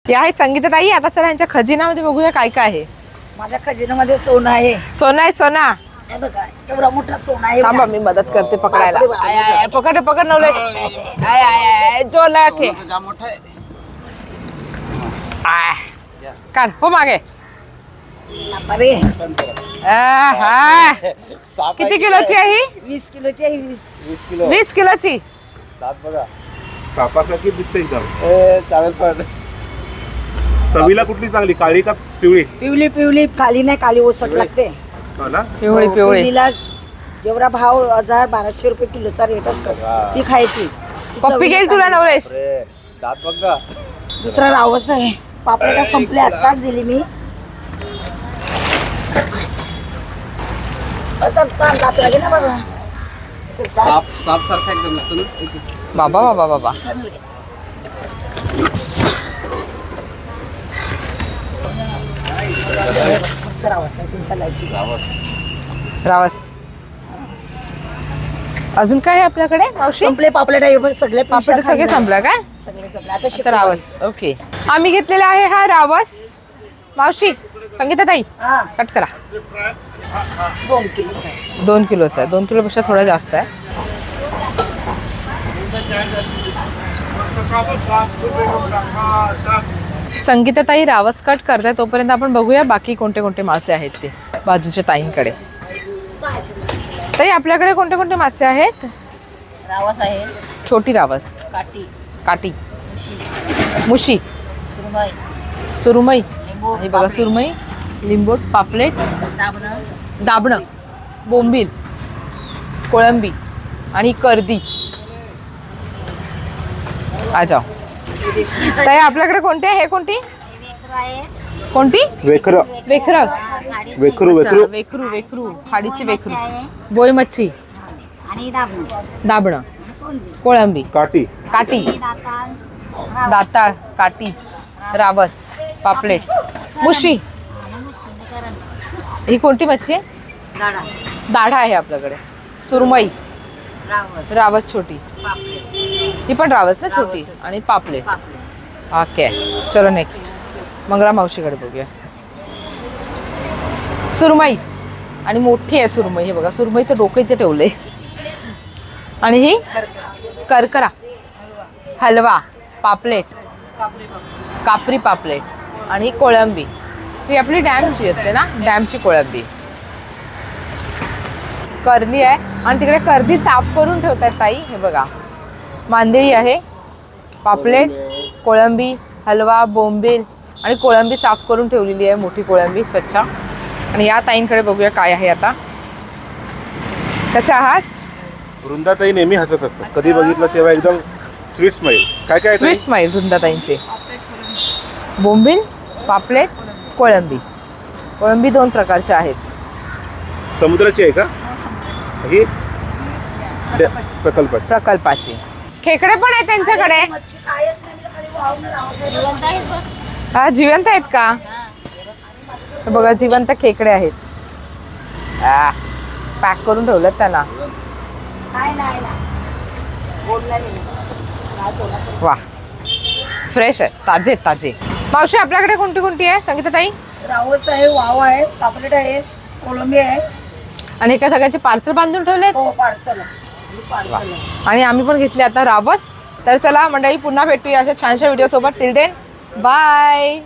या आहेत संगीताताई. आता चला यांच्या खजिनामध्ये बघूया काय काय आहे. माझ्या खजिन्यामध्ये सोनं आहे. सोना आहे सोना. हे बघा एवढा मोठा सोना आहे. थांबा मी मदत करते पकडायला. आय, आय, आय, पकड पकड नवलेश. आय आय आय जो लाखे. काढ हो मागे. अरे हा किती किलोची आहे ही? 20 किलोची आहे. 20 किलोची. सापासारखी दिसते एकदम. चालेल पण चवीला कुठली चांगली, काळी का पिवळी? पिवली पिवली, काली नाही, काली ओसट लागते. हो ना. पिवळी पिवळी. पिवलीला जेवढा भाव 1200 रुपये किलोचा रेट असतो ती खायची. पप्पी घेईल तुला नवलेश. दात बघा. दुसरा रावस आहे. पापलेटा संपले, आत्ताच दिली मी. आता दात लागे ना बाबा. साप सारखा एकदम असतो ना. बाबा बाबा बाबा. रावस आहे तुमचा लाईट. रावस. अजून काय आहे आपल्याकडे मावशी? संपले पापलेटा. हे बघ सगळे पापड सगळे संपलं काय? सगळे संपले. आता तर रावस. ओके आम्ही घेतलेला आहे हा रावस. मावशी संगीताताई हा कट करा. 2 किलोचा आहे. 2 किलोचा आहे. 2 किलोपेक्षा थोडा जास्त आहे. संगीताताई रावस कट करताय तोपर्यंत आपण बघूया बाकी कोणते कोणते मासे आहेत ते बाजूच्या ताईंकडे. ताई आपल्याकडे कोणते कोणते मासे आहेत? रावस आहे. छोटी रावस, काठी, काटी, मुशी, सुरमई, सुरमई. लिंबू, हे बघा सुरमई, लिंबोट, पापलेट, दाबणं, दाबणं, बोंबील, कोळंबी आणि कर्दी. आ जाओ. ताई आपल्याकडे कोणते आहे? हे कोणती कोणती? वेखर. वेखर. वेखरू अच्छा, वेखरू वेखरू खाडीची वेखरू. बोई मच्छी आणि दाबणं, दाबणं, कोळंबी, काठी, काटी, दाताळ, काटी, रावस, पापलेट, मुशी. ही कोणती मच्छी आहे? दाढा आहे आपल्याकडे. सुरमई, रावस छोटी, ही पण रावस ना छोटी, आणि पापलेट. ओके चलो नेक्स्ट मंगरा मावशीकडे बघूया. सुरमई आणि मोठी आहे सुरमई. हे बघा सुरमईचं डोकं इथे ठेवलंय. आणि ही करकरा, हलवा, पापलेट, कापरी पापलेट आणि कोळंबी. ही आपली डॅमची असते ना, डॅमची कोळंबी. कर्दी आहे आणि तिकडे कर्दी साफ करून ठेवतात ताई. हे बघा मांदेळी आहे, पापलेट, कोळंबी, हलवा, बोंबील आणि कोळंबी साफ करून ठेवलेली आहे, मोठी कोळंबी स्वच्छ. आणि या ताईंकडे बघूया काय आहे आता. कशा आहात? वृंदाताई नेहमी हसत असतात. कधी बघितलं तेव्हा एकदम स्वीट स्माईल. काय काय स्वीट स्माईल वृंदाताईंचे. बोंबील, पापलेट, कोळंबी. कोळंबी 2 प्रकारचे आहेत. समुद्राची आहे का ही? प्रकल्पाची. खेकडे पण आहेत त्यांच्याकडे. मच्छी कायच नाही, खाली वाहून रावस. हा जिवंत आहेत का? हे बघा जिवंत खेकडे आहेत. पॅक करून ठेवलं त्यांना. नाही नाही वा फ्रेश आहे, ताजे ताजे. मावशी आपल्याकडे कोणती कोणती आहे संगीताताई? रावस आहे, वाव आहे, पापलेट आहे, कोळंबी आहे. आणि एका सगळ्यांचे पार्सल बांधून ठेवले. हो पार्सल. आणि आम्ही पण घेतले आता रावस. तर चला मंडळी पुन्हा भेटूया अशा छानशा व्हिडिओ सोबत. Till then bye.